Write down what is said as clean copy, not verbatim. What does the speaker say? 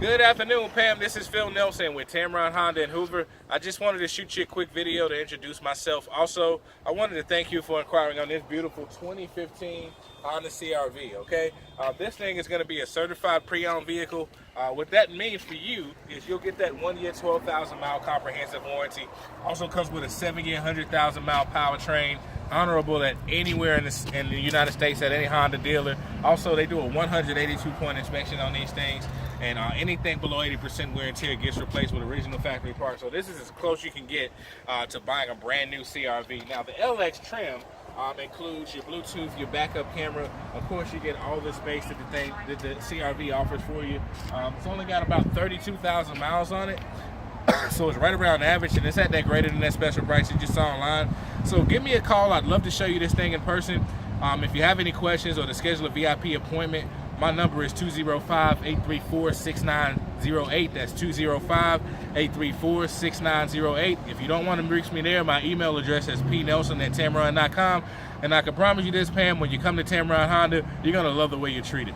Good afternoon, Pam. This is Phil Nelson with Tameron Honda in Hoover. I just wanted to shoot you a quick video to introduce myself. Also, I wanted to thank you for inquiring on this beautiful 2015 Honda CR-V, okay? This thing is going to be a certified pre-owned vehicle. What that means for you is you'll get that 1 year, 12,000 mile comprehensive warranty. Also comes with a 7 year, 100,000 mile powertrain. Honorable at anywhere in the United States at any Honda dealer. Also, they do a 182-point inspection on these things, and anything below 80% wear and tear gets replaced with original factory parts. So this is as close you can get to buying a brand new CR-V. Now the LX trim includes your Bluetooth, your backup camera. Of course, you get all the space that the CR-V offers for you. It's only got about 32,000 miles on it. So it's right around average, and it's at that greater than that special price you just saw online. So give me a call. I'd love to show you this thing in person. If you have any questions or to schedule a VIP appointment, my number is 205-834-6908. That's 205-834-6908. If you don't want to reach me there, my email address is pnelson@tameron.com. And I can promise you this, Pam, when you come to Tameron Honda, you're going to love the way you're treated.